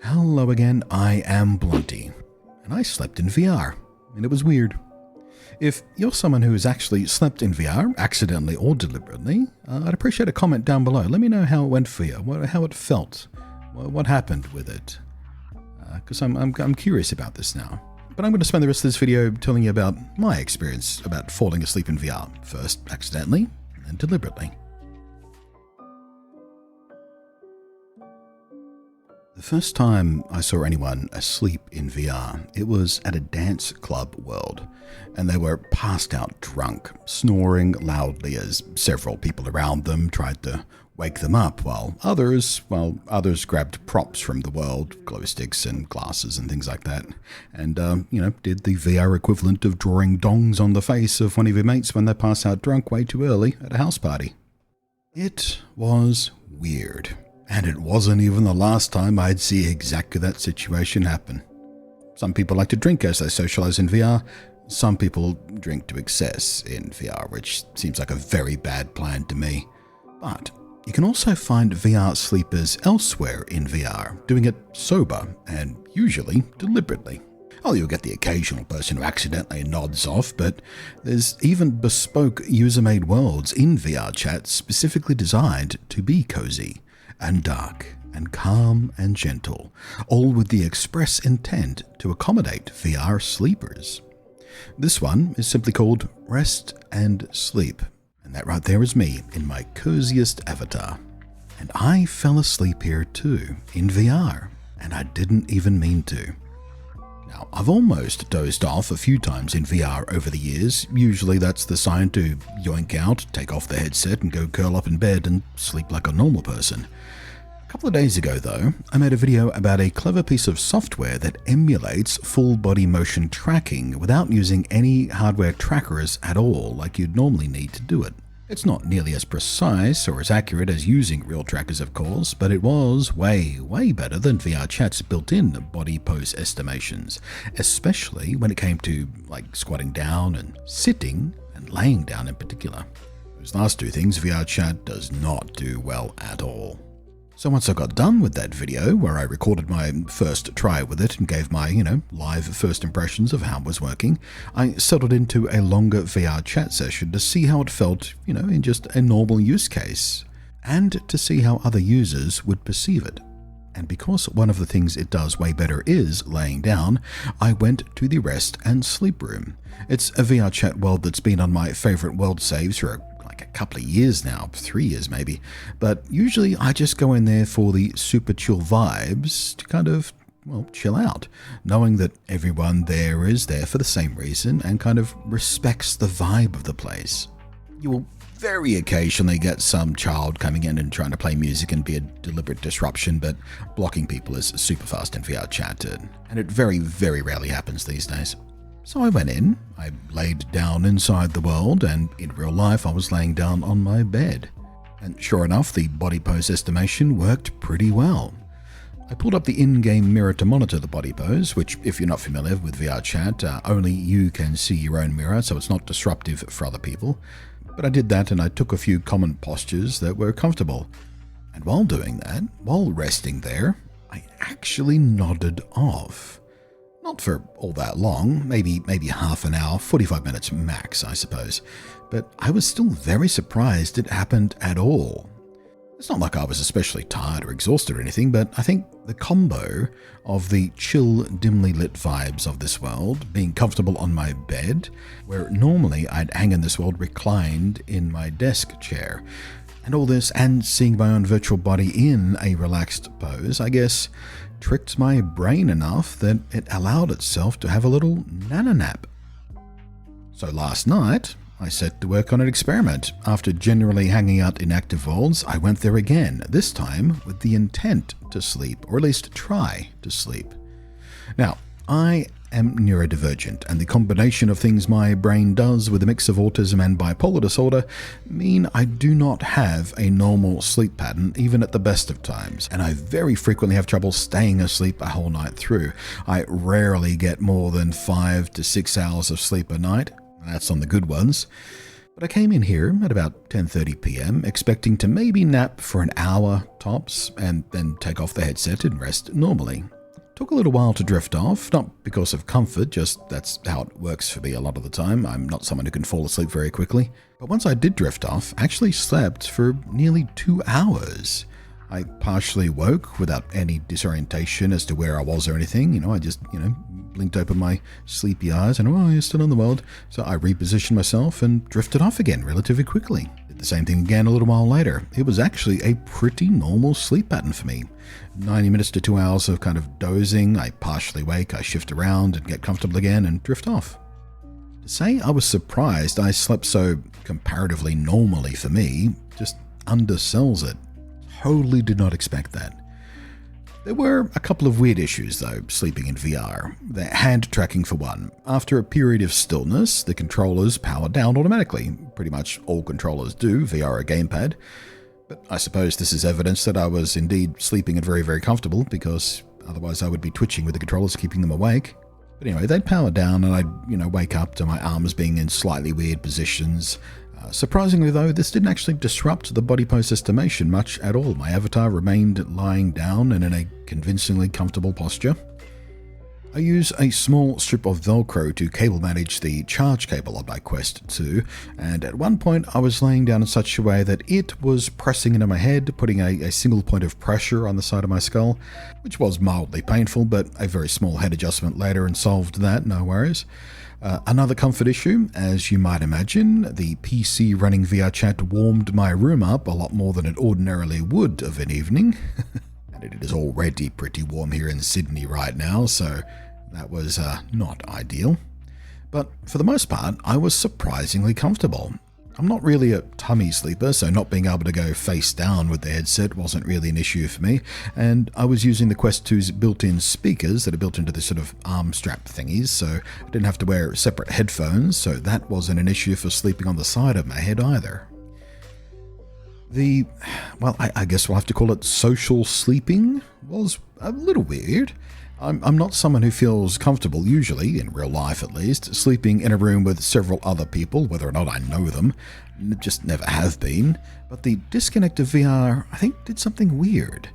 Hello again, I am Blunty, and I slept in VR, and it was weird. If you're someone who has actually slept in VR, accidentally or deliberately, I'd appreciate a comment down below. Let me know how it went for you, how it felt, what happened with it, because I'm curious about this now. But I'm going to spend the rest of this video telling you about my experience about falling asleep in VR, first accidentally, and then deliberately. The first time I saw anyone asleep in VR, it was at a dance club world, and they were passed out drunk, snoring loudly as several people around them tried to wake them up, while others grabbed props from the world, glow sticks and glasses and things like that, and, did the VR equivalent of drawing dongs on the face of one of your mates when they pass out drunk way too early at a house party. It was weird. And it wasn't even the last time I'd see exactly that situation happen. Some people like to drink as they socialize in VR. Some people drink to excess in VR, which seems like a very bad plan to me. But you can also find VR sleepers elsewhere in VR, doing it sober and usually deliberately. Oh, you'll get the occasional person who accidentally nods off, but there's even bespoke user-made worlds in VRChat specifically designed to be cozy and dark and calm and gentle, all with the express intent to accommodate VR sleepers. This one is simply called Rest and Sleep, and that right there is me in my coziest avatar. And I fell asleep here too, in VR, and I didn't even mean to. Now, I've almost dozed off a few times in VR over the years. Usually that's the sign to yoink out, take off the headset and go curl up in bed and sleep like a normal person. A couple of days ago though, I made a video about a clever piece of software that emulates full body motion tracking without using any hardware trackers at all like you'd normally need to do it. It's not nearly as precise or as accurate as using real trackers, of course, but it was way better than VRChat's built-in body pose estimations, especially when it came to like squatting down and sitting and laying down in particular. Those last two things VRChat does not do well at all. So once I got done with that video, where I recorded my first try with it and gave my, live first impressions of how it was working, I settled into a longer VRChat session to see how it felt, in just a normal use case, and to see how other users would perceive it. And because one of the things it does way better is laying down, I went to the rest and sleep room. It's a VRChat world that's been on my favorite world saves for a couple of years now, 3 years maybe, but usually I just go in there for the super chill vibes to kind of, chill out, knowing that everyone there is there for the same reason and kind of respects the vibe of the place. You will very occasionally get some child coming in and trying to play music and be a deliberate disruption, but blocking people is super fast in VRChat, and it very, very rarely happens these days. So I went in, I laid down inside the world, and in real life I was laying down on my bed. And sure enough, the body pose estimation worked pretty well. I pulled up the in-game mirror to monitor the body pose, which, if you're not familiar with VRChat, only you can see your own mirror, so it's not disruptive for other people. But I did that, and I took a few common postures that were comfortable. And while doing that, while resting there, I actually nodded off. Not for all that long, maybe half an hour, 45 minutes max, I suppose. But I was still very surprised it happened at all. It's not like I was especially tired or exhausted or anything, but I think the combo of the chill, dimly lit vibes of this world, being comfortable on my bed, where normally I'd hang in this world reclined in my desk chair, and all this, and seeing my own virtual body in a relaxed pose, I guess, tricked my brain enough that it allowed itself to have a little nana nap. So last night, I set to work on an experiment. After generally hanging out in active worlds, I went there again, this time with the intent to sleep, or at least try to sleep. Now, I am neurodivergent, and the combination of things my brain does with a mix of autism and bipolar disorder mean I do not have a normal sleep pattern even at the best of times, and I very frequently have trouble staying asleep a whole night through. I rarely get more than 5 to 6 hours of sleep a night. That's on the good ones. But I came in here at about 10:30 p.m. expecting to maybe nap for an hour tops and then take off the headset and rest normally. Took a little while to drift off, not because of comfort, just that's how it works for me a lot of the time. I'm not someone who can fall asleep very quickly. But once I did drift off, I actually slept for nearly 2 hours. I partially woke without any disorientation as to where I was or anything. I just, blinked open my sleepy eyes and, oh, you're still in the world. So I repositioned myself and drifted off again relatively quickly. Did the same thing again a little while later. It was actually a pretty normal sleep pattern for me. 90 minutes to 2 hours of kind of dozing. I partially wake, I shift around and get comfortable again and drift off. To say I was surprised I slept so comparatively normally for me just undersells it. Totally did not expect that. There were a couple of weird issues, though, sleeping in VR. The hand tracking, for one. After a period of stillness, the controllers power down automatically. Pretty much all controllers do via a gamepad. But I suppose this is evidence that I was indeed sleeping and very, very comfortable, because otherwise I would be twitching with the controllers, keeping them awake. But anyway, they'd power down and I'd, wake up to my arms being in slightly weird positions. Surprisingly, though, this didn't actually disrupt the body pose estimation much at all. My avatar remained lying down and in a convincingly comfortable posture. I use a small strip of Velcro to cable manage the charge cable on my Quest 2, and at one point I was laying down in such a way that it was pressing into my head, putting a single point of pressure on the side of my skull, which was mildly painful, but a very small head adjustment later and solved that, no worries. Another comfort issue, as you might imagine, the PC running VRChat warmed my room up a lot more than it ordinarily would of an evening. And it is already pretty warm here in Sydney right now, so that was not ideal. But for the most part, I was surprisingly comfortable. I'm not really a tummy sleeper, so not being able to go face down with the headset wasn't really an issue for me, and I was using the Quest 2's built-in speakers that are built into the sort of arm strap thingies, so I didn't have to wear separate headphones, so that wasn't an issue for sleeping on the side of my head either. I guess we'll have to call it social sleeping, was a little weird. I'm not someone who feels comfortable, usually, in real life at least, sleeping in a room with several other people, whether or not I know them. Just never have been. But the disconnect of VR, I think, did something weird.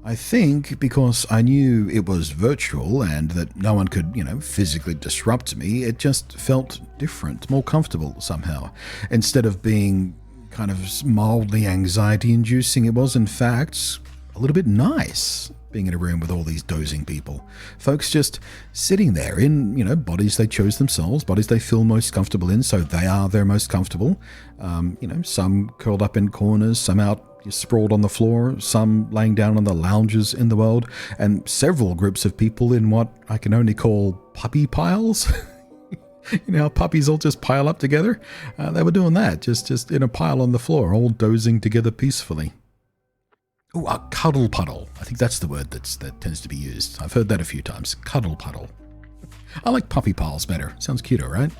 I think because I knew it was virtual and that no one could, physically disrupt me, it just felt different, more comfortable somehow. Instead of being kind of mildly anxiety-inducing, it was, in fact, a little bit nice. Being in a room with all these dozing people. Folks just sitting there in, bodies they chose themselves, bodies they feel most comfortable in, so they are their most comfortable. Some curled up in corners, some out sprawled on the floor, some laying down on the lounges in the world, and several groups of people in what I can only call puppy piles. How puppies all just pile up together? They were doing that, just in a pile on the floor, all dozing together peacefully. Oh, a cuddle puddle. I think that's the word that tends to be used. I've heard that a few times. Cuddle puddle. I like puppy piles better. Sounds cuter, right?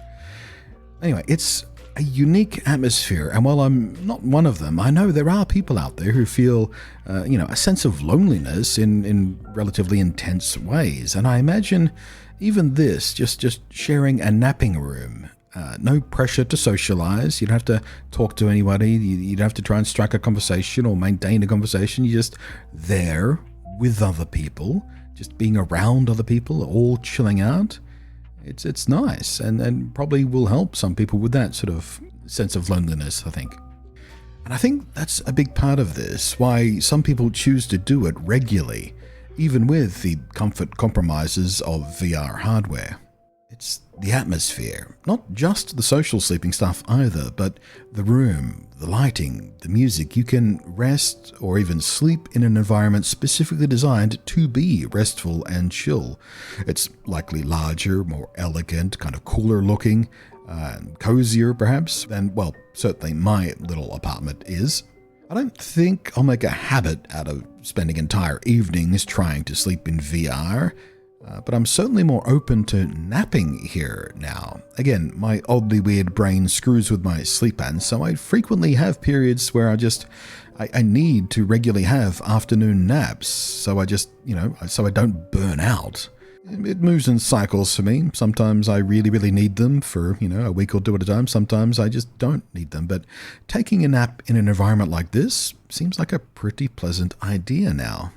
Anyway, it's a unique atmosphere, and while I'm not one of them, I know there are people out there who feel, a sense of loneliness in relatively intense ways. And I imagine even this, just sharing a napping room. No pressure to socialize. You don't have to talk to anybody. You don't have to try and strike a conversation or maintain a conversation. You're just there with other people, just being around other people, all chilling out. It's nice and probably will help some people with that sort of sense of loneliness, I think. And I think that's a big part of this, why some people choose to do it regularly, even with the comfort compromises of VR hardware. It's the atmosphere, not just the social sleeping stuff either, but the room, the lighting, the music. You can rest or even sleep in an environment specifically designed to be restful and chill. It's likely larger, more elegant, kind of cooler looking, cozier perhaps than, certainly my little apartment is. I don't think I'll make a habit out of spending entire evenings trying to sleep in VR, but I'm certainly more open to napping here now. Again, my oddly weird brain screws with my sleep patterns, so I frequently have periods where I need to regularly have afternoon naps, so I don't burn out. It moves in cycles for me. Sometimes I really, really need them for, a week or two at a time. Sometimes I just don't need them. But taking a nap in an environment like this seems like a pretty pleasant idea now.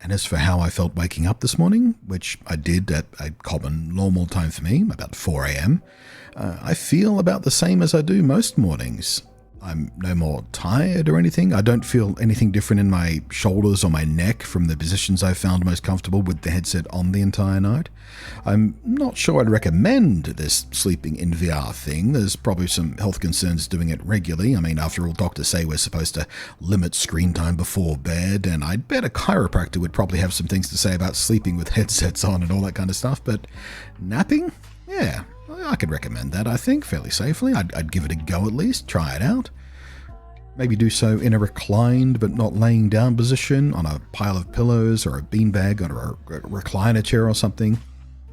And as for how I felt waking up this morning, which I did at a common normal time for me, about 4 a.m., I feel about the same as I do most mornings. I'm no more tired or anything. I don't feel anything different in my shoulders or my neck from the positions I found most comfortable with the headset on the entire night. I'm not sure I'd recommend this sleeping in VR thing. There's probably some health concerns doing it regularly. I mean, after all, doctors say we're supposed to limit screen time before bed, and I'd bet a chiropractor would probably have some things to say about sleeping with headsets on and all that kind of stuff, but napping? Yeah, I could recommend that, I think, fairly safely. I'd give it a go at least, try it out. Maybe do so in a reclined but not laying down position on a pile of pillows or a beanbag on a recliner chair or something.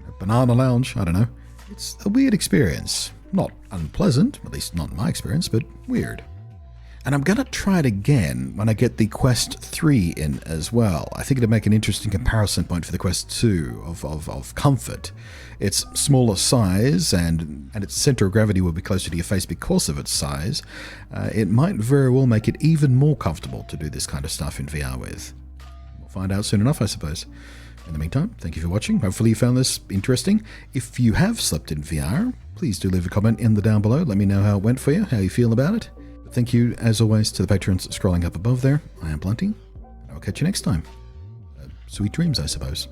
A banana lounge, I don't know. It's a weird experience. Not unpleasant, at least not in my experience, but weird. And I'm going to try it again when I get the Quest 3 in as well. I think it'd make an interesting comparison point for the Quest 2 of comfort. Its smaller size and its center of gravity will be closer to your face because of its size. It might very well make it even more comfortable to do this kind of stuff in VR with. We'll find out soon enough, I suppose. In the meantime, thank you for watching. Hopefully you found this interesting. If you have slept in VR, please do leave a comment in the down below. Let me know how it went for you, how you feel about it. Thank you, as always, to the patrons scrolling up above there. I am Blunty, and I'll catch you next time. Sweet dreams, I suppose.